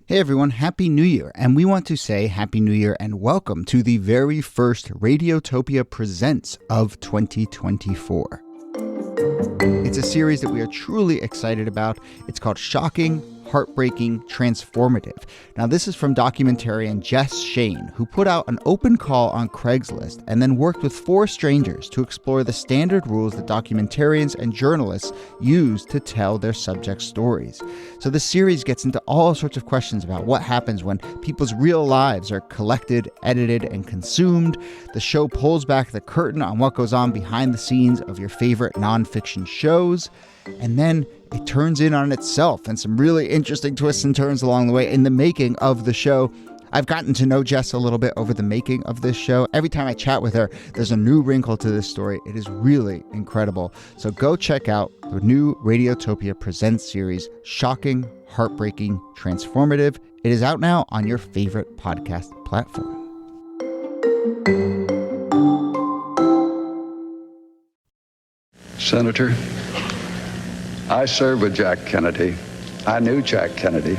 Hey everyone, Happy New Year, and we want to say Happy New Year and welcome to the very first Radiotopia Presents of 2024. It's a series that we are truly excited about. It's called Shocking, Heartbreaking, Transformative. Now, this is from documentarian Jess Shane, who put out an open call on Craigslist and then worked with 4 strangers to explore the standard rules that documentarians and journalists use to tell their subject stories. So this series gets into all sorts of questions about what happens when people's real lives are collected, edited, and consumed. The show pulls back the curtain on what goes on behind the scenes of your favorite nonfiction shows. And then it turns in on itself and some really interesting twists and turns along the way in the making of the show. I've gotten to know Jess a little bit over the making of this show. Every time I chat with her, there's a new wrinkle to this story. It is really incredible. So go check out the new Radiotopia Presents series, Shocking, Heartbreaking, Transformative. It is out now on your favorite podcast platform. Senator, I served with Jack Kennedy. I knew Jack Kennedy.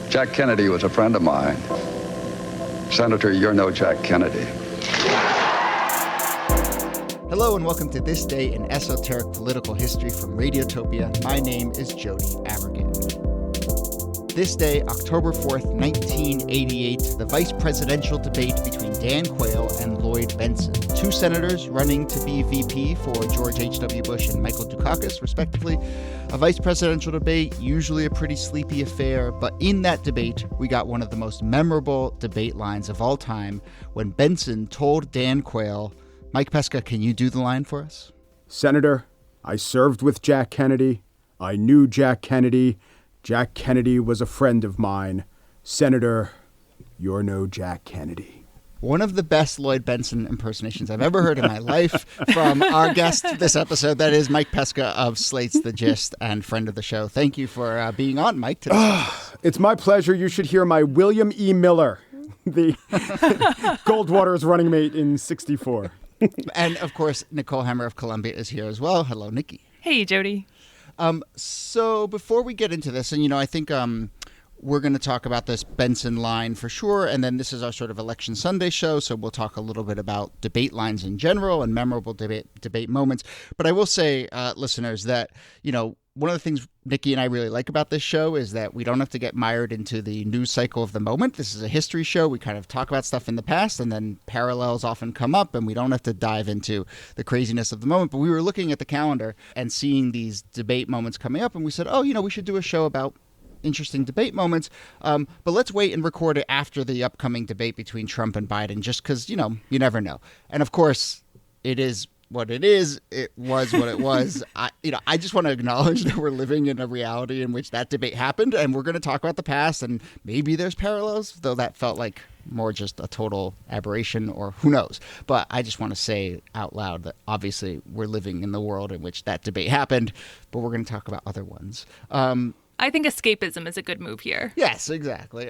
Jack Kennedy was a friend of mine. Senator, you're no Jack Kennedy. Hello and welcome to This Day in Esoteric Political History from Radiotopia. My name is Jody Avirgan. This day, October 4th, 1988, the vice presidential debate between Dan Quayle and Lloyd Bentsen, 2 senators running to be VP for George H.W. Bush and Michael Dukakis, respectively. A vice presidential debate, usually a pretty sleepy affair, but in that debate, we got one of the most memorable debate lines of all time when Bentsen told Dan Quayle, Mike Pesca, can you do the line for us? Senator, I served with Jack Kennedy. I knew Jack Kennedy. Jack Kennedy was a friend of mine. Senator, you're no Jack Kennedy. One of the best Lloyd Bentsen impersonations I've ever heard in my life from our guest this episode. That is Mike Pesca of Slate's The Gist and friend of the show. Thank you for being on, Mike, today. It's my pleasure. You should hear my William E. Miller, the Goldwater's running mate in 64. And, of course, Nicole Hemmer of Columbia is here as well. Hello, Nikki. Hey, Jody. So before we get into this, and, I think we're going to talk about this Bentsen line for sure, and then this is our sort of Election Sunday show, so we'll talk a little bit about debate lines in general and memorable debate moments. But I will say, listeners, that, one of the things Nikki and I really like about this show is that we don't have to get mired into the news cycle of the moment. This is a history show. We kind of talk about stuff in the past, and then parallels often come up, and we don't have to dive into the craziness of the moment. But we were looking at the calendar and seeing these debate moments coming up, and we said, we should do a show about interesting debate moments. But let's wait and record it after the upcoming debate between Trump and Biden, just because, you never know. And of course, it is what it is. It was what it was. I just want to acknowledge that we're living in a reality in which that debate happened, and we're going to talk about the past, and maybe there's parallels, though that felt like more just a total aberration, or who knows. But I just want to say out loud that obviously we're living in the world in which that debate happened, but we're going to talk about other ones. I think escapism is a good move here. Yes, exactly.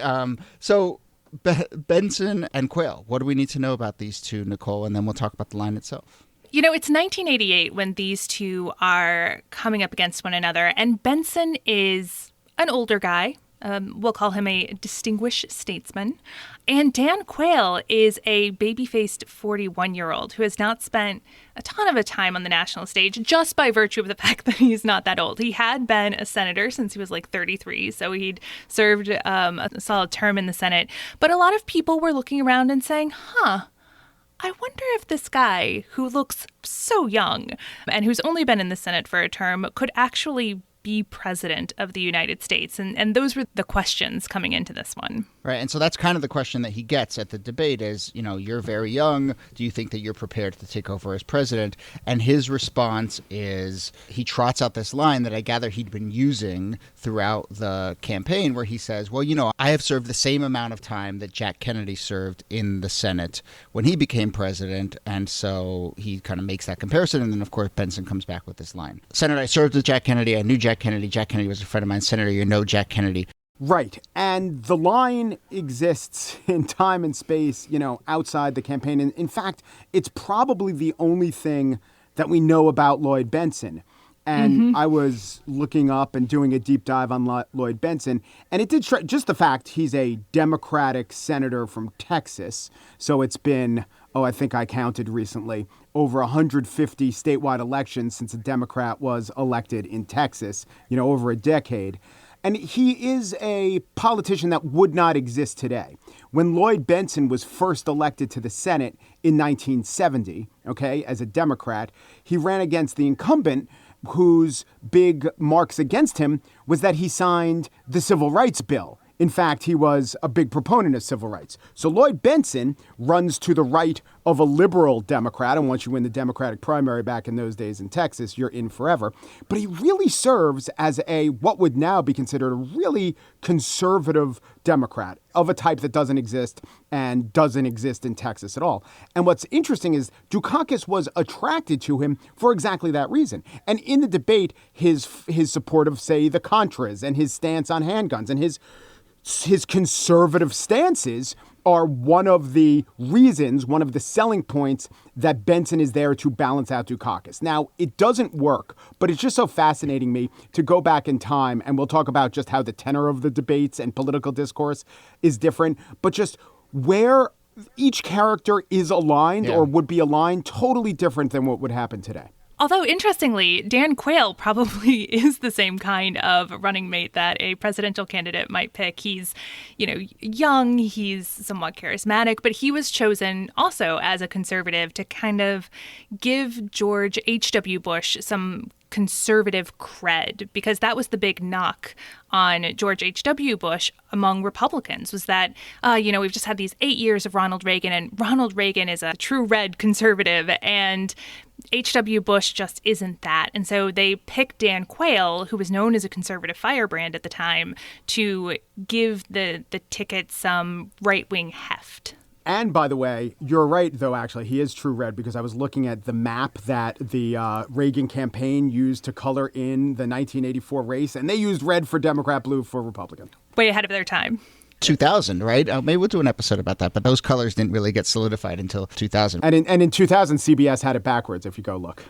So Bentsen and Quayle, what do we need to know about these two, Nicole? And then we'll talk about the line itself. It's 1988 when these two are coming up against one another, and Bentsen is an older guy. We'll call him a distinguished statesman. And Dan Quayle is a baby-faced 41-year-old who has not spent a ton of time on the national stage just by virtue of the fact that he's not that old. He had been a senator since he was like 33, so he'd served a solid term in the Senate. But a lot of people were looking around and saying, I wonder if this guy who looks so young and who's only been in the Senate for a term could actually be president of the United States. And those were the questions coming into this one. Right. And so that's kind of the question that he gets at the debate is, you're very young. Do you think that you're prepared to take over as president? And his response is he trots out this line that I gather he'd been using throughout the campaign where he says, I have served the same amount of time that Jack Kennedy served in the Senate when he became president. And so he kind of makes that comparison. And then, of course, Bentsen comes back with this line. Senator, I served with Jack Kennedy. I knew Jack Kennedy. Jack Kennedy was a friend of mine. Senator, you know Jack Kennedy. Right. And the line exists in time and space, outside the campaign. And in fact, it's probably the only thing that we know about Lloyd Bentsen. And I was looking up and doing a deep dive on Lloyd Bentsen, and it did just the fact he's a Democratic senator from Texas. So it's been, I think I counted recently, over 150 statewide elections since a Democrat was elected in Texas, over a decade. And he is a politician that would not exist today. When Lloyd Bentsen was first elected to the Senate in 1970, as a Democrat, he ran against the incumbent whose big marks against him was that he signed the Civil Rights Bill. In fact, he was a big proponent of civil rights. So Lloyd Bentsen runs to the right of a liberal Democrat. And once you win the Democratic primary back in those days in Texas, you're in forever. But he really serves as what would now be considered a really conservative Democrat of a type that doesn't exist and doesn't exist in Texas at all. And what's interesting is Dukakis was attracted to him for exactly that reason. And in the debate, his support of, say, the Contras and his stance on handguns and his conservative stances are one of the reasons, one of the selling points that Bentsen is there to balance out Dukakis. Now, it doesn't work, but it's just so fascinating me to go back in time, and we'll talk about just how the tenor of the debates and political discourse is different, but just where each character is aligned or would be aligned totally different than what would happen today. Although, interestingly, Dan Quayle probably is the same kind of running mate that a presidential candidate might pick. He's, young, he's somewhat charismatic, but he was chosen also as a conservative to kind of give George H.W. Bush some conservative cred, because that was the big knock on George H.W. Bush among Republicans, was that, we've just had these 8 years of Ronald Reagan, and Ronald Reagan is a true red conservative, and H.W. Bush just isn't that. And so they picked Dan Quayle, who was known as a conservative firebrand at the time, to give the ticket some right-wing heft. And by the way, you're right, though, actually, he is true red, because I was looking at the map that the Reagan campaign used to color in the 1984 race, and they used red for Democrat, blue for Republican. Way ahead of their time. 2000, right? Maybe we'll do an episode about that, but those colors didn't really get solidified until 2000. And in 2000, CBS had it backwards, if you go look.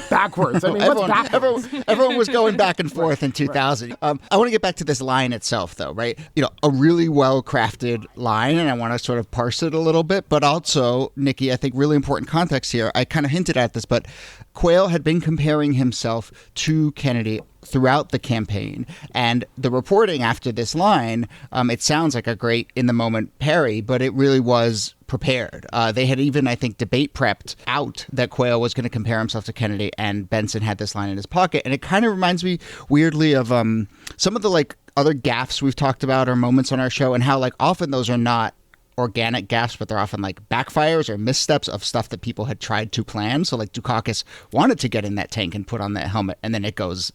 Backwards. I mean, what's backwards? Everyone was going back and forth in 2000. I want to get back to this line itself, though, right? A really well-crafted line, and I want to sort of parse it a little bit. But also, Nikki, I think really important context here. I kind of hinted at this, but Quayle had been comparing himself to Kennedy throughout the campaign. And the reporting after this line, it sounds like a great in-the-moment parry, but it really was prepared. They had even, I think, debate prepped out that Quayle was going to compare himself to Kennedy, and Bentsen had this line in his pocket. And it kind of reminds me weirdly of some of the other gaffes we've talked about or moments on our show, and how often those are not organic gaffes, but they're often backfires or missteps of stuff that people had tried to plan. So Dukakis wanted to get in that tank and put on that helmet, and then it goes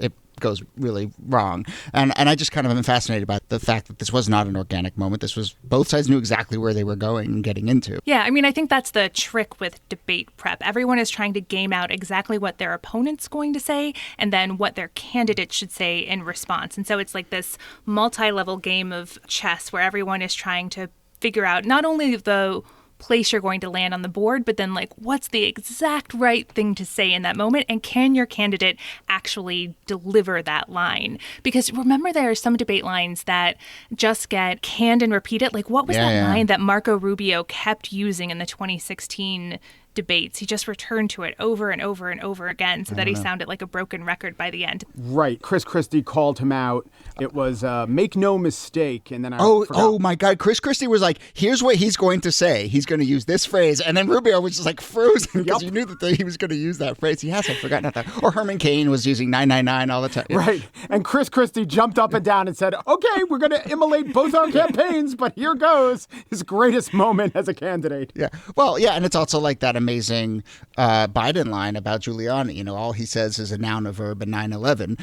really wrong. And I just kind of am fascinated by the fact that this was not an organic moment. This was, both sides knew exactly where they were going and getting into. Yeah, I mean, I think that's the trick with debate prep. Everyone is trying to game out exactly what their opponent's going to say and then what their candidate should say in response. And so it's like this multi-level game of chess where everyone is trying to figure out not only the place you're going to land on the board, but then what's the exact right thing to say in that moment, and can your candidate actually deliver that line? Because remember, there are some debate lines that just get canned and repeated. What was that line that Marco Rubio kept using in the 2016 debates? He just returned to it over and over and over again so that he sounded like a broken record by the end. Right. Chris Christie called him out. It was make no mistake. And then I forgot. Oh my God. Chris Christie was like, here's what he's going to say. He's going to use this phrase. And then Rubio was just frozen because you knew that he was going to use that phrase. He hasn't forgotten that. Or Herman Cain was using 999 all the time. Right. And Chris Christie jumped up and down and said, okay, we're going to immolate both our campaigns, but here goes his greatest moment as a candidate. Yeah. Well, yeah. And it's also that amazing Biden line about Giuliani. All he says is a noun, a verb, and 9/11.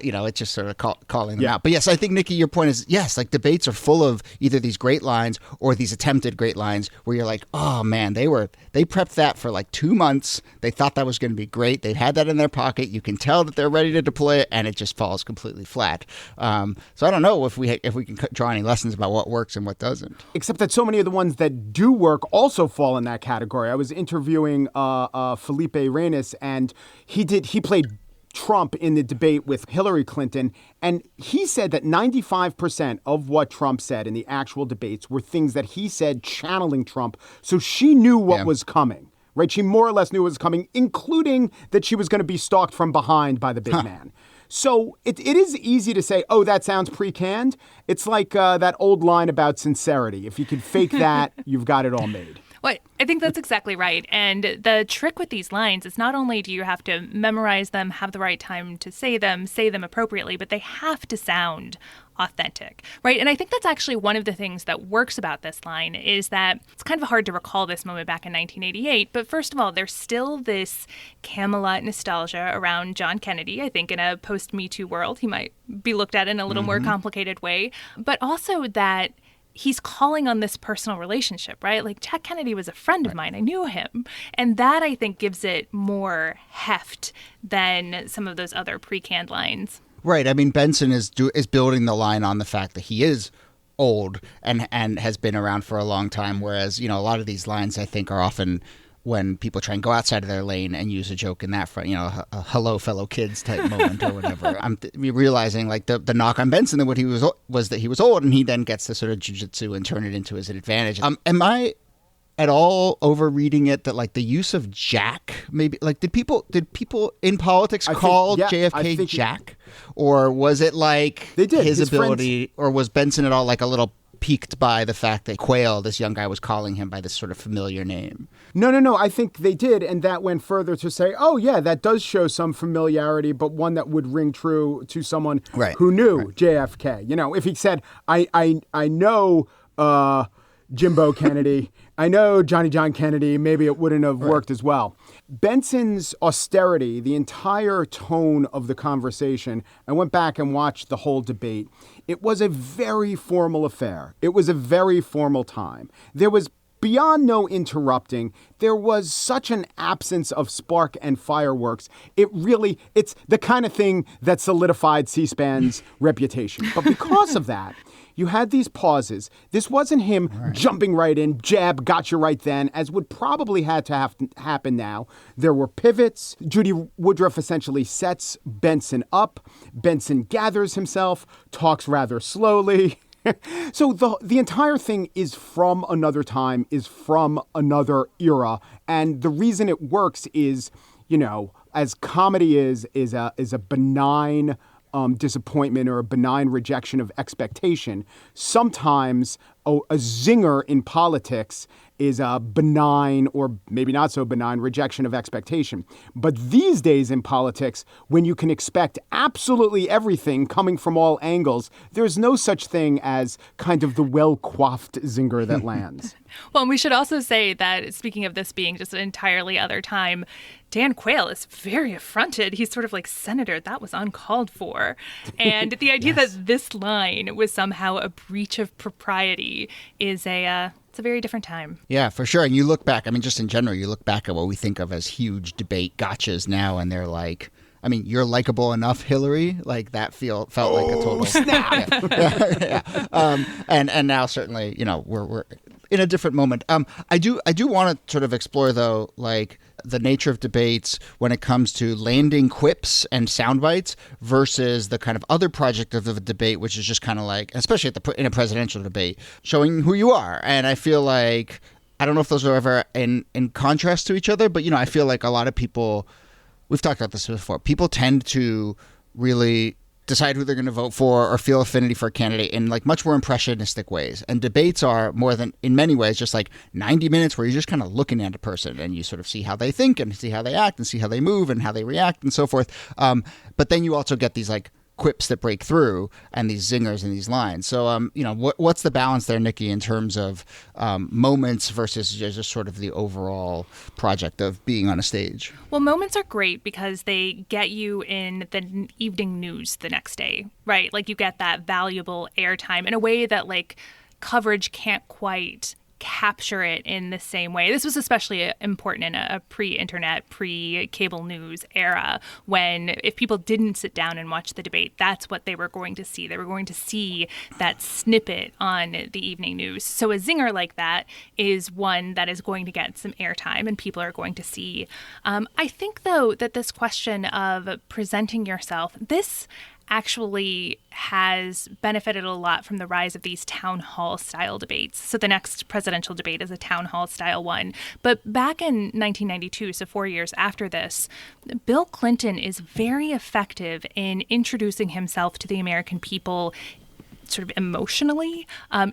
It's just sort of calling them out. But yes, I think, Nikki, your point is, yes, debates are full of either these great lines or these attempted great lines where you're like, oh man, they prepped that for 2 months. They thought that was going to be great. They've had that in their pocket. You can tell that they're ready to deploy it, and it just falls completely flat. So I don't know if we can draw any lessons about what works and what doesn't. Except that so many of the ones that do work also fall in that category. I was interviewing Felipe Reyes, and he played Trump in the debate with Hillary Clinton, and he said that 95% of what Trump said in the actual debates were things that he said channeling Trump. So she knew what was coming, right? She more or less knew what was coming, including that she was going to be stalked from behind by the big man. So it is easy to say, oh, that sounds pre-canned. It's like that old line about sincerity. If you can fake that, you've got it all made. Well, I think that's exactly right. And the trick with these lines is not only do you have to memorize them, have the right time to say them appropriately, but they have to sound authentic, right? And I think that's actually one of the things that works about this line is that it's kind of hard to recall this moment back in 1988. But first of all, there's still this Camelot nostalgia around John Kennedy. I think in a post-Me Too world, he might be looked at in a little more complicated way, but also that he's calling on this personal relationship, right? Like Jack Kennedy was a friend of mine. I knew him. And that, I think, gives it more heft than some of those other pre-canned lines. Right. I mean, Benson is building the line on the fact that he is old and has been around for a long time, whereas, a lot of these lines, I think, are often when people try and go outside of their lane and use a joke in that front, a hello fellow kids type moment or whatever. I'm realizing like the knock on Benson that what he was that he was old, and he then gets to sort of jujitsu and turn it into his advantage. Am I at all overreading it that like the use of Jack, maybe like did people in politics call JFK Jack, or was it like they did, his ability, friends. or was Benson at all like a little piqued by the fact that Quayle, this young guy, was calling him by this sort of familiar name? No. I think they did. And that went further to say, oh, yeah, that does show some familiarity, but one that would ring true to someone who knew JFK. If he said, I know Jimbo Kennedy, I know Johnny John Kennedy, maybe it wouldn't have worked as well. Benson's austerity, the entire tone of the conversation, I went back and watched the whole debate. It was a very formal affair. It was a very formal time. There was beyond no interrupting. There was such an absence of spark and fireworks. It's the kind of thing that solidified C-SPAN's reputation. But because of that, you had these pauses. This wasn't him jumping right in, jab, got you right then, as would probably had to happen now. There were pivots. Judy Woodruff essentially sets Benson up. Benson gathers himself, talks rather slowly. So the entire thing is from another time, is from another era. And the reason it works is, as comedy is a benign disappointment or a benign rejection of expectation. Sometimes a zinger in politics is a benign or maybe not so benign rejection of expectation. But these days in politics, when you can expect absolutely everything coming from all angles, there's no such thing as kind of the well-coiffed zinger that lands. Well, and we should also say that, speaking of this being just an entirely other time, Dan Quayle is very affronted. He's sort of like, Senator, that was uncalled for. And the idea that this line was somehow a breach of propriety is it's a very different time. Yeah, for sure. And you look back, I mean, just in general, you look back at what we think of as huge debate gotchas now, and they're like, I mean, you're likable enough, Hillary. Like that felt like a total snap. And now certainly, we're in a different moment. I do want to sort of explore though, like the nature of debates when it comes to landing quips and sound bites versus the kind of other project of the debate, which is just kind of like, especially in a presidential debate, showing who you are. And I feel like, I don't know if those are ever in contrast to each other, but I feel like a lot of people, we've talked about this before, people tend to really decide who they're going to vote for or feel affinity for a candidate in like much more impressionistic ways. And debates are more than, in many ways, just like 90 minutes where you're just kind of looking at a person and you sort of see how they think and see how they act and see how they move and how they react and so forth. But then you also get these like quips that break through and these zingers and these lines. So, what's the balance there, Nikki, in terms of moments versus just sort of the overall project of being on a stage? Well, moments are great because they get you in the evening news the next day, right? Like you get that valuable airtime in a way that like coverage can't quite capture it in the same way. This was especially important in a pre-internet, pre-cable news era, when if people didn't sit down and watch the debate, that's what they were going to see. They were going to see that snippet on the evening news. So a zinger like that is one that is going to get some airtime and people are going to see. I think, though, that this question of presenting yourself, this actually has benefited a lot from the rise of these town hall style debates. So the next presidential debate is a town hall style one. But back in 1992, so 4 years after this, Bill Clinton is very effective in introducing himself to the American people sort of emotionally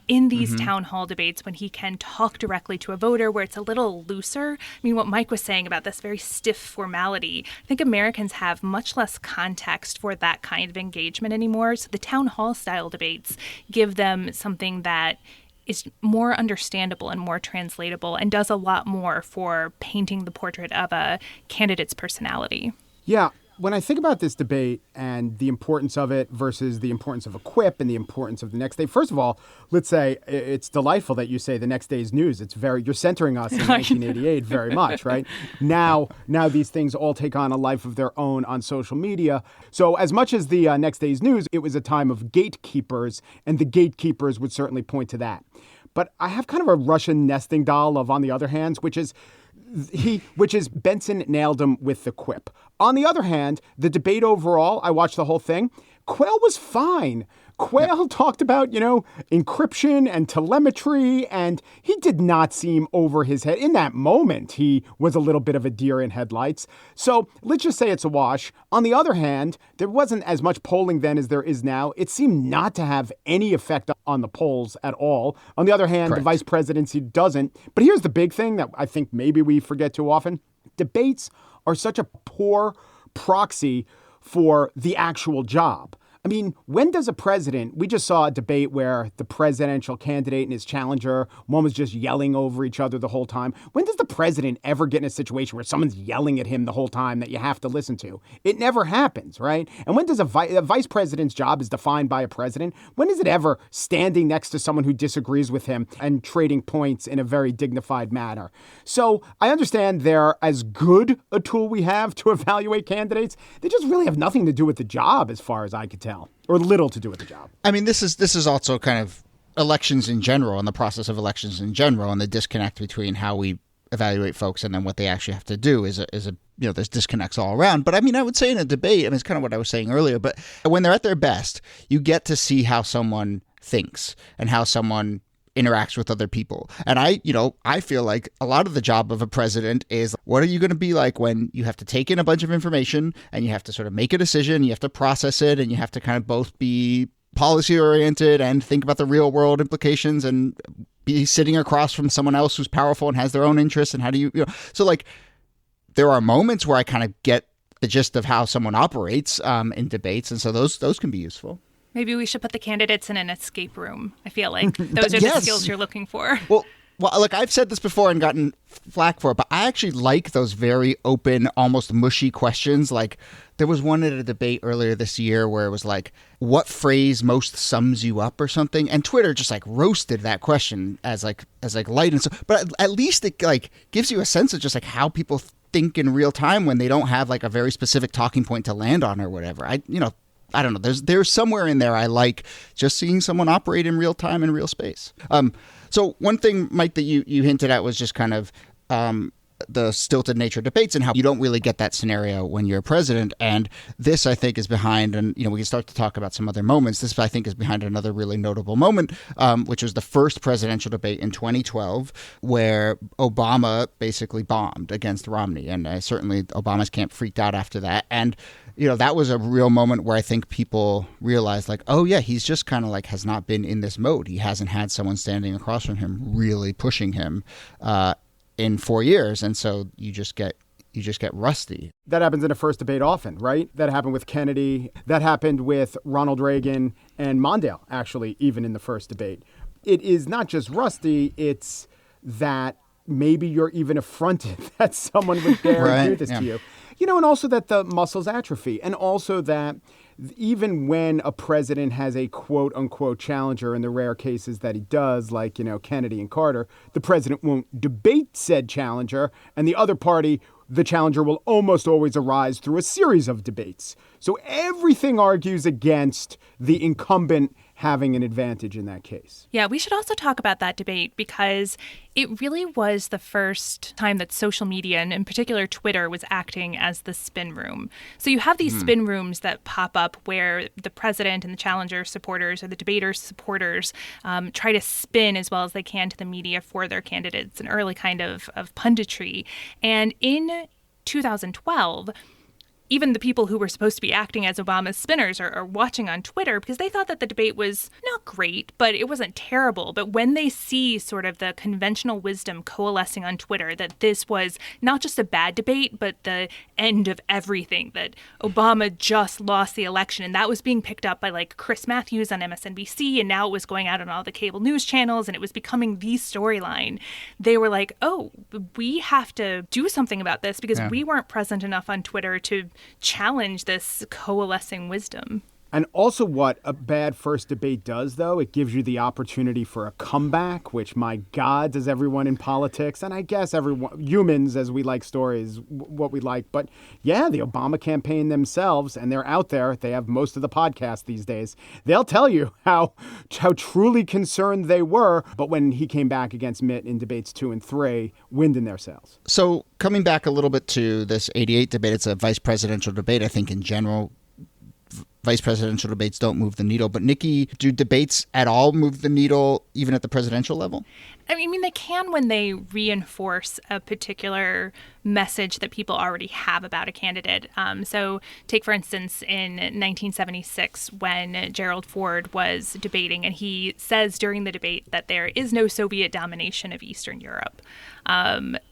in these town hall debates when he can talk directly to a voter where it's a little looser. I mean, what Mike was saying about this very stiff formality, I think Americans have much less context for that kind of engagement anymore. So the town hall style debates give them something that is more understandable and more translatable and does a lot more for painting the portrait of a candidate's personality. Yeah. When I think about this debate and the importance of it versus the importance of a quip and the importance of the next day, first of all, let's say it's delightful that you say the next day's news. It's you're centering us in 1988 very much, right? Now these things all take on a life of their own on social media. So as much as the next day's news, it was a time of gatekeepers, and the gatekeepers would certainly point to that. But I have kind of a Russian nesting doll of on the other hand, which is Benson nailed him with the quip. On the other hand, the debate overall, I watched the whole thing. Quayle was fine. Quayle talked about, encryption and telemetry, and he did not seem over his head. In that moment, he was a little bit of a deer in headlights. So let's just say it's a wash. On the other hand, there wasn't as much polling then as there is now. It seemed not to have any effect on the polls at all. On the other hand, Correct. The vice presidency doesn't. But here's the big thing that I think maybe we forget too often. Debates are such a poor proxy for the actual job. I mean, when does a president, we just saw a debate where the presidential candidate and his challenger, one was just yelling over each other the whole time. When does the president ever get in a situation where someone's yelling at him the whole time that you have to listen to? It never happens, right? And when does a vice president's job is defined by a president? When is it ever standing next to someone who disagrees with him and trading points in a very dignified manner? So I understand they're as good a tool we have to evaluate candidates. They just really have nothing to do with the job as far as I could tell. Or little to do with the job. I mean, this is also kind of elections in general and the process of elections in general and the disconnect between how we evaluate folks and then what they actually have to do is a there's disconnects all around. But I mean, I would say in a debate, I mean, it's kind of what I was saying earlier, but when they're at their best, you get to see how someone thinks and how someone interacts with other people. And I feel like a lot of the job of a president is what are you going to be like when you have to take in a bunch of information and you have to sort of make a decision, you have to process it, and you have to kind of both be policy oriented and think about the real world implications and be sitting across from someone else who's powerful and has their own interests. And how do so like there are moments where I kind of get the gist of how someone operates in debates. And so those can be useful. Maybe we should put the candidates in an escape room. I feel like those are the skills you're looking for. Well, look, I've said this before and gotten flack for it, but I actually like those very open, almost mushy questions. Like there was one at a debate earlier this year where it was like, what phrase most sums you up or something? And Twitter just like roasted that question as light. And so, but at least it like gives you a sense of just like how people think in real time when they don't have like a very specific talking point to land on or whatever. I don't know. There's somewhere in there I like just seeing someone operate in real time in real space. So one thing, Mike, that you hinted at was just kind of the stilted nature of debates and how you don't really get that scenario when you're president. And this, I think, is behind, and we can start to talk about some other moments. This, I think, is behind another really notable moment, which was the first presidential debate in 2012, where Obama basically bombed against Romney. And certainly Obama's camp freaked out after that. And that was a real moment where I think people realized like, oh yeah, he's just kind of like has not been in this mode. He hasn't had someone standing across from him really pushing him in 4 years. And so you just get rusty. That happens in a first debate often, right? That happened with Kennedy. That happened with Ronald Reagan and Mondale, actually, even in the first debate. It is not just rusty, it's that maybe you're even affronted that someone would dare do this to you. And also that the muscles atrophy, and also that even when a president has a quote unquote challenger, in the rare cases that he does, like, Kennedy and Carter, the president won't debate said challenger, and the other party, the challenger will almost always arise through a series of debates. So everything argues against the incumbent having an advantage in that case. Yeah, we should also talk about that debate because it really was the first time that social media, and in particular Twitter, was acting as the spin room. So you have these spin rooms that pop up where the president and the challenger supporters or the debaters' supporters try to spin as well as they can to the media for their candidates, an early kind of punditry. And in 2012, even the people who were supposed to be acting as Obama's spinners are watching on Twitter because they thought that the debate was not great, but it wasn't terrible. But when they see sort of the conventional wisdom coalescing on Twitter that this was not just a bad debate, but the end of everything, that Obama just lost the election, and that was being picked up by like Chris Matthews on MSNBC, and now it was going out on all the cable news channels, and it was becoming the storyline. They were like, oh, we have to do something about this because we weren't present enough on Twitter to challenge this coalescing wisdom. And also what a bad first debate does, though, it gives you the opportunity for a comeback, which, my God, does everyone in politics, and I guess everyone, humans, as we like stories, what we like. But yeah, the Obama campaign themselves, and they're out there, they have most of the podcast these days, they'll tell you how truly concerned they were. But when he came back against Mitt in debates 2 and 3, wind in their sails. So coming back a little bit to this 88 debate, it's a vice presidential debate. I think in general, vice presidential debates don't move the needle. But Nikki, do debates at all move the needle even at the presidential level? I mean, they can when they reinforce a particular message that people already have about a candidate. So take, for instance, in 1976, when Gerald Ford was debating, and he says during the debate that there is no Soviet domination of Eastern Europe.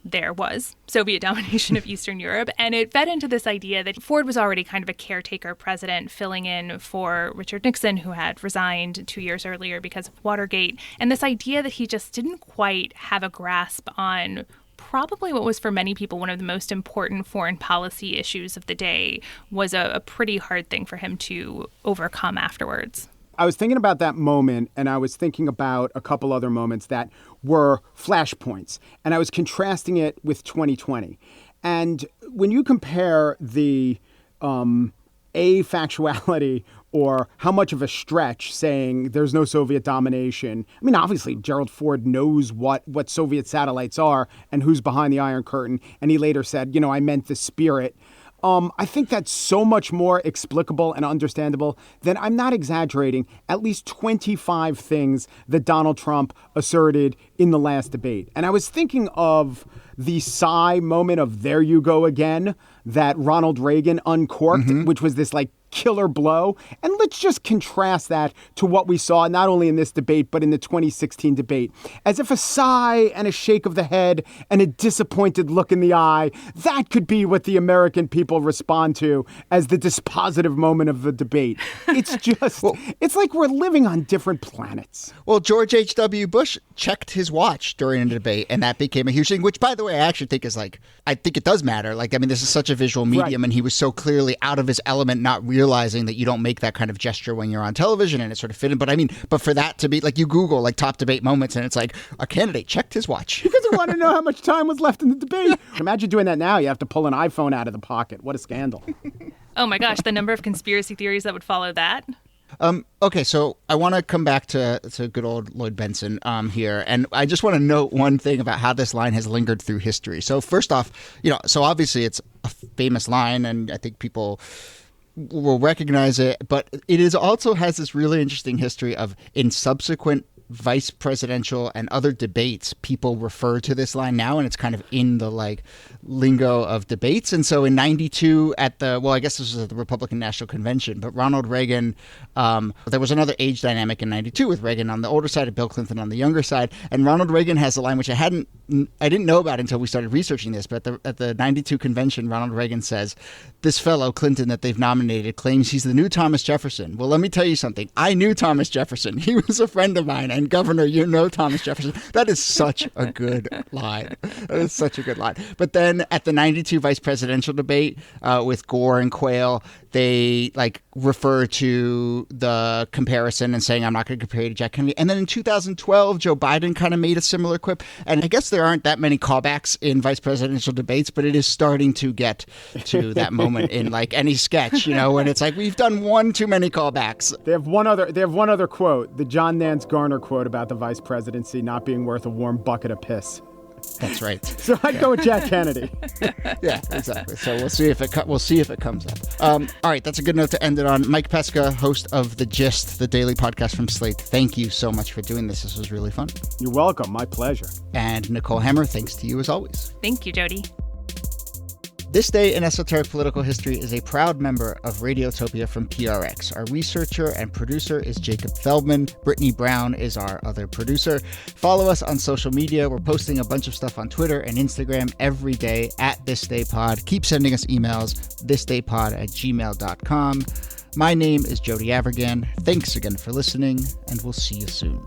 There was Soviet domination of Eastern Europe, and it fed into this idea that Ford was already kind of a caretaker president filling in for Richard Nixon, who had resigned 2 years earlier because of Watergate, and this idea that he just didn't quite have a grasp on probably what was for many people one of the most important foreign policy issues of the day was a pretty hard thing for him to overcome afterwards. I was thinking about that moment, and I was thinking about a couple other moments that were flashpoints, and I was contrasting it with 2020. And when you compare the factuality or how much of a stretch saying there's no Soviet domination. I mean, obviously, Gerald Ford knows what Soviet satellites are and who's behind the Iron Curtain. And he later said, I meant the spirit. I think that's so much more explicable and understandable than, I'm not exaggerating, at least 25 things that Donald Trump asserted in the last debate. And I was thinking of the sigh moment of "there you go again" that Ronald Reagan uncorked, which was this killer blow. And let's just contrast that to what we saw not only in this debate, but in the 2016 debate. As if a sigh and a shake of the head and a disappointed look in the eye, that could be what the American people respond to as the dispositive moment of the debate. It's just, it's like we're living on different planets. Well, George H.W. Bush checked his watch during a debate, and that became a huge thing, which, by the way, I actually think is I think it does matter. This is such a visual medium, right. And he was so clearly out of his element, not realizing that you don't make that kind of gesture when you're on television, and it sort of fit in. But for that to be you Google top debate moments, and it's a candidate checked his watch. Because I want to know how much time was left in the debate. Imagine doing that now. You have to pull an iPhone out of the pocket. What a scandal. Oh my gosh, the number of conspiracy theories that would follow that. Okay, so I want to come back to good old Lloyd Bentsen here, and I just want to note one thing about how this line has lingered through history. So first off, so obviously it's a famous line, and I think people will recognize it, but it is also has this really interesting history of, in subsequent vice presidential and other debates, people refer to this line now, and it's kind of in the lingo of debates. And so in 92 at I guess this was at the Republican National Convention, but Ronald Reagan, there was another age dynamic in 92 with Reagan on the older side and Bill Clinton on the younger side. And Ronald Reagan has a line which I didn't know about until we started researching this, but at the 92 convention, Ronald Reagan says, "This fellow Clinton that they've nominated claims he's the new Thomas Jefferson. Well, let me tell you something. I knew Thomas Jefferson. He was a friend of mine. I and Governor, you know Thomas Jefferson. That is such a good line. That is such a good line. But then at the 92 vice presidential debate with Gore and Quayle, they refer to the comparison and saying, I'm not going to compare you to Jack Kennedy. And then in 2012, Joe Biden kind of made a similar quip. And I guess there aren't that many callbacks in vice presidential debates, but it is starting to get to that moment in any sketch, when it's like, we've done one too many callbacks. They have one other quote, the John Nance Garner quote about the vice presidency not being worth a warm bucket of piss. That's right. So I'd go with Jack Kennedy. Yeah, exactly. So we'll see if it comes up. All right, that's a good note to end it on. Mike Pesca, host of The Gist, the daily podcast from Slate. Thank you so much for doing this. This was really fun. You're welcome. My pleasure. And Nicole Hemmer, thanks to you as always. Thank you, Jody. This Day in Esoteric Political History is a proud member of Radiotopia from PRX. Our researcher and producer is Jacob Feldman. Brittany Brown is our other producer. Follow us on social media. We're posting a bunch of stuff on Twitter and Instagram every day at ThisDayPod. Keep sending us emails, thisdaypod@gmail.com. My name is Jody Avirgan. Thanks again for listening, and we'll see you soon.